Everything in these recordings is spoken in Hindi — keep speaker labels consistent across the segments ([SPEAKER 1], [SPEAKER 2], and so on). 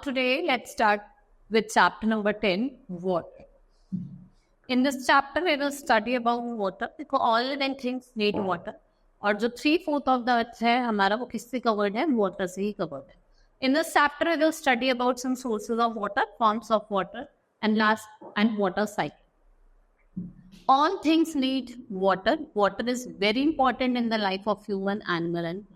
[SPEAKER 1] today, let's start with chapter number 10, water. In this chapter, we will study about water because all living things need water. और जो 3/4 of the earth है हमारा वो किससे covered है? Water से ही covered है. In this chapter, we will study about some sources of water, forms of water, and water cycle. All things need water. Water is very important in the life of human, animal, and plant.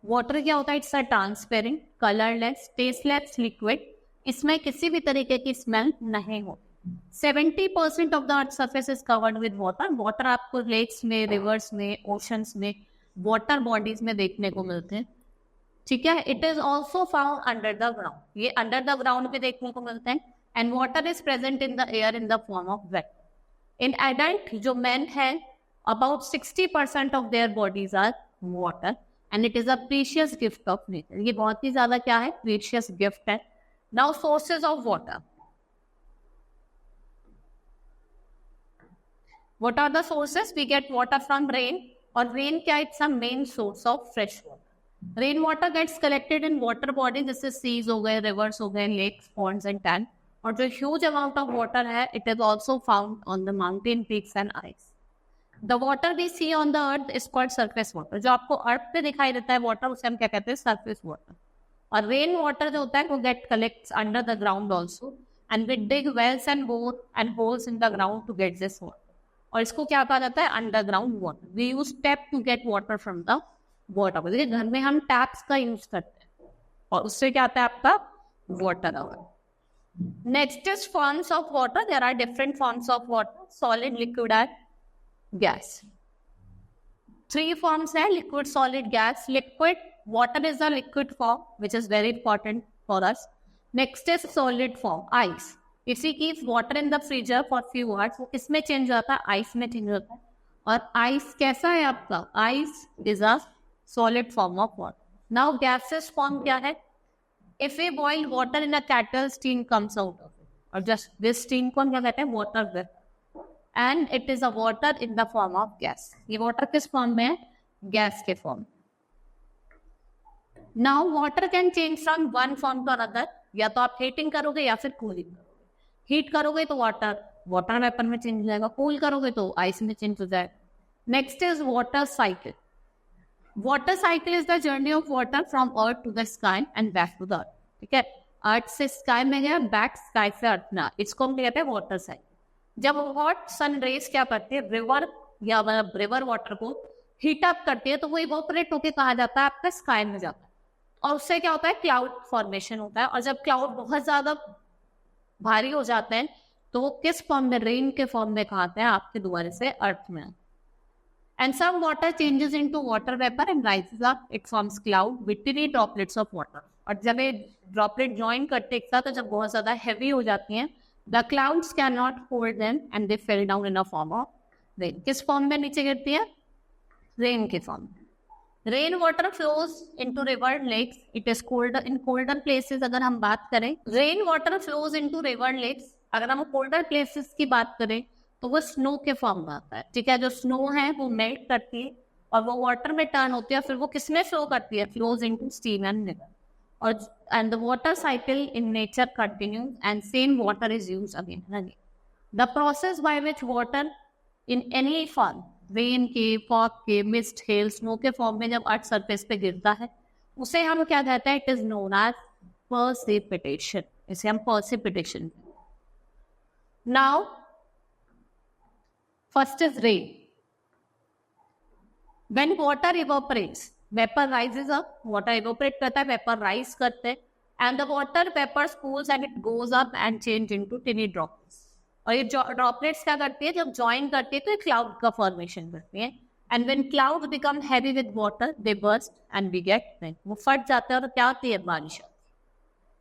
[SPEAKER 1] Water क्या होता है? It's a transparent, colourless, tasteless liquid. इसमें किसी भी तरीके की स्मेल नहीं होती. 70% of the earth surface is covered with water. Water आपको लेक्स में, रिवर्स में, ओशंस में, वाटर बॉडीज में देखने को मिलते हैं. ठीक है. It is also found under the ground. ये अंडर द ग्राउंड भी देखने को मिलते हैं. And water is present in the air in the form of wet. In adult जो मेन है, about 60% of their bodies are water. And it is a precious gift of nature. ये बहुत ही ज्यादा क्या है? Precious gift है. Now sources of water. What are the sources? We get water from rain. और rain क्या? It's a main source of fresh water. Rain water gets collected in water bodies जैसे seas हो गए, rivers हो गए, lakes, ponds and tanks. और जो huge amount of water है, it is also found on the mountain peaks and ice. The water we see on the earth is called surface water. जो आपको अर्थ पे दिखाई देता है वाटर, उसे हम क्या कहते हैं? Surface water. और रेन वाटर जो होता है वो get collects under the ground also. And we dig wells and bore and holes in the ground to get this water. और इसको क्या कहा जाता है? Underground water. We use tap to get water from the water. देखिए घर में हम टैप्स का यूज करते हैं और उससे क्या आता है? आपका water our. Next is forms of water. There are different forms of water: solid, liquid and gas. 3 forms है: liquid, solid, gas. Liquid water is a liquid form which is very important for us. Next is solid form, ice. If we keep water in the freezer for few hours, वो किसमें चेंज होता है? आइस में चेंज होता है. और आइस कैसा है आपका? Ice is a solid form of water. Now gaseous form क्या है? If we boil water in a kettle, steam comes out of it. और just this steam को हम क्या कहते हैं? Water vapor. And it is a water in the form of gas. ये water किस form में है? Gas के form. Now water can change from one form to another. या तो आप heating करोगे या फिर cooling करोगे. Heat करोगे तो water vapor में change हो जाएगा. Cool करोगे तो ice में change हो जाएगा. Next is water cycle. Water cycle is the journey of water from earth to the sky and back to the earth. ठीक है. अर्थ से स्काई में गया, बैक स्काई से अर्थ में. इसको हम कहते हैं वाटर साइकिल. जब हॉट सन रेज क्या करते हैं? रिवर या रिवर वाटर को हीट अप करती है तो वो इवोपरेट होके कहा जाता है आपका स्काई में जाता है. और उससे क्या होता है? क्लाउड फॉर्मेशन होता है. और जब क्लाउड बहुत ज्यादा भारी हो जाते हैं तो वो किस फॉर्म में? रेन के फॉर्म में कहते हैं आपके दोबारा से अर्थ में. And some water changes into water vapour and rises up. It forms cloud with tiny droplets of water. और जब ये ड्रॉपलेट ज्वाइन करते एक साथ तो जब बहुत ज्यादा हैवी हो जाती हैं, the clouds cannot hold them and they fell down in a form of rain. किस फॉर्म में नीचे गिरती है? रेन के form. Rain water flows into river lakes. It is colder in colder places. अगर हम बात करें rain water flows into river lakes, अगर हम कोल्डर प्लेसेस की बात करें तो वो स्नो के फॉर्म में आता है. ठीक है. जो स्नो है वो मेल्ट करती है और वो वाटर में टर्न होती है. फिर वो किसमें फ्लो करती है? Flows into steam and river. And the water cycle in nature continues and same water is used again and again. The process by which water in any form, rain के, fog के, mist, hail, snow के form में जब अर्थ सरफेस पे गिरता है उसे हम क्या कहते हैं? It is known as precipitation. इसे हम precipitation. Now first is rain. When water evaporates, vapour rises up. Water evaporate करता है, वेपर राइज करते हैं. And the water vapour cools and it goes up and change into टिनी droplets. और ये ड्रॉपलेट्स क्या करती है? जब ज्वाइन करती है तो एक क्लाउड का फॉर्मेशन करती है. And when cloud become heavy with water they burst and we get rain. वो फट जाते हैं और क्या होती है? बारिश.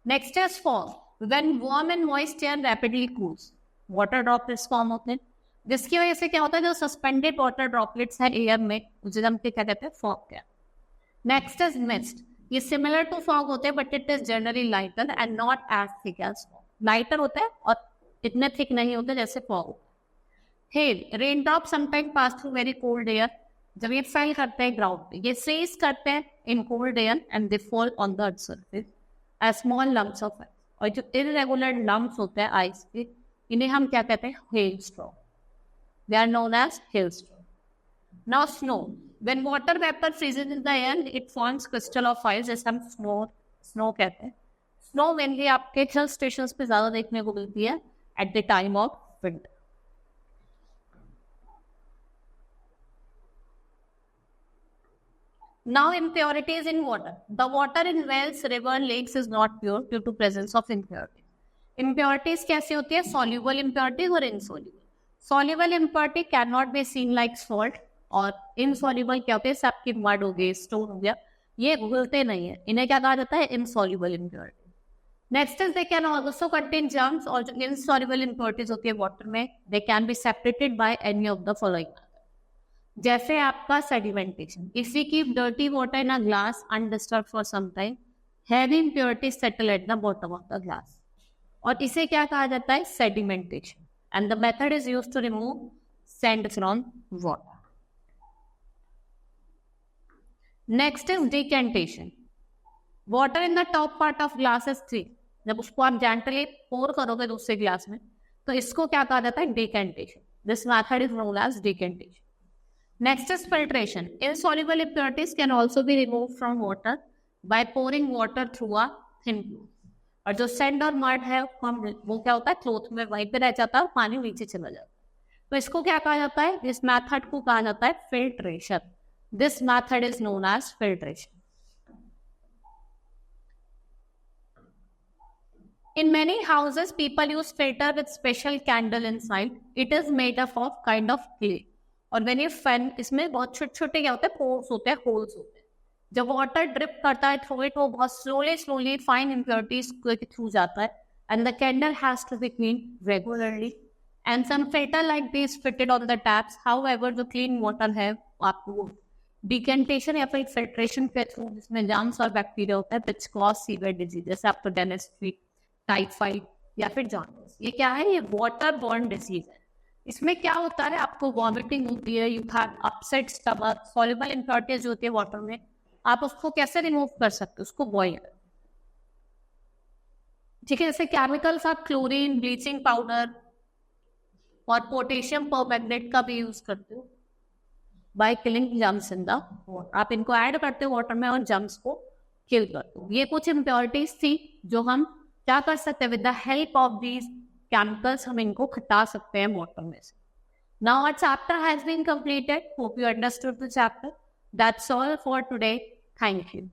[SPEAKER 1] Next is fall. When warm and moist air rapidly cools, water droplets form होते हैं. जिसकी वजह से क्या होता है? जो सस्पेंडेड वाटर ड्रॉपलेट्स है एयर में उसे हम क्या कहते हैं? फॉग. क्या? Next is mist. ये सिमिलर टू फॉग होते हैं but it is generally lighter and not as thick as fog. Lighter होता है और इतने थिक नहीं होते जैसे fog. Hail. Rain drop sometime pass through very cold air. जब ये फेल करते हैं ग्राउंड पे, ये फ्रीज करते हैं in cold air and they fall on the earth surface. As small lumps of ice. और जो इरेगुलर लम्प्स होते हैं आइस के, इन्हें हम क्या कहते हैं? Hailstorm. They are known as hailstorm. Now snow. When water vapor freezes in the air, it forms crystal of ice, जैसे हम snow कहते हैं। Snow mainly आपके हिल स्टेशंस पे ज्यादा देखने को मिलती है at the time of winter. Now impurities in water. The water in wells, river, lakes is not pure due to presence of impurities. Impurities कैसे होती है? Soluble impurities और insoluble. Soluble impurity cannot be seen like salt. और इनसॉल्युबल क्या होते हैं? सबके मड हो गए, स्टोन हो गया, ये घुलते नहीं है, इन्हें क्या कहा जाता है? Insoluble impurity. Next is they can also contain germs. और जो इनसॉल्युबल इम्प्योरिटीज होती है वाटर में, they can be separated by any of the following. जैसे आपका sedimentation. If we keep dirty water in a glass undisturbed for some time, heavy impurities settle at the bottom of the glass, और इसे क्या कहा जाता है? Sedimentation. And the method is used to remove sand from water. Next is decantation. Water in the top part of glass is thick. जब उसको आप जेंटली पोर करोगे दूसरे ग्लास में, तो इसको क्या कहा जाता है? Decantation. This method is known as decantation. Next is filtration. Insoluble impurities can also be remove from water by pouring water through a thin cloth. और जो सैंड और मड है वो क्या होता है? क्लॉथ में वहीं पे रह जाता है और पानी नीचे चला जाता है। तो इसको क्या कहा जाता है? इस मेथड को कहा जाता है filtration. This method is known as filtration. In many houses, people use filter with special candle inside. It is made up of kind of clay. और when you fan, इसमें बहुत छोटे-छोटे क्या होते हैं? Pores होते हैं, holes होते हैं। जब water drip करता है through it, वो बहुत slowly fine impurities के through जाता है, and the candle has to be cleaned regularly. And some filter like these fitted on the taps. However, जो clean water है, आपको डिकेंटेशन या फिर फिल्ट्रेशन के थ्रू, जिसमें जर्म्स और बैक्टीरिया होता है, विच कॉज सीवियर डिजीज, जैसे आपको डेंटिस्ट्री, टाइफाइड या फिर जॉन्डिस। ये क्या है? ये वाटर बॉर्न डिजीज है। इसमें क्या होता है? आपको वॉमिटिंग होती है, you have upset stomach. Soluble impurities जो होती है वाटर में, आप उसको कैसे रिमूव कर सकते हो? उसको बॉइल, ठीक है। जैसे केमिकल्स आप क्लोरीन, ब्लीचिंग पाउडर और पोटेशियम परमैंगनेट का भी यूज करते हो by killing germs in the water. आप इनको ऐड करते हो वाटर में और जर्म्स को किल करते हो। ये कुछ इम्प्योरिटीज थी जो हम क्या कर सकते हैं? With the help of these chemicals हम इनको हटा सकते हैं वाटर में से। Now our chapter has been completed. Hope you understood the chapter. That's all for today. Thank you.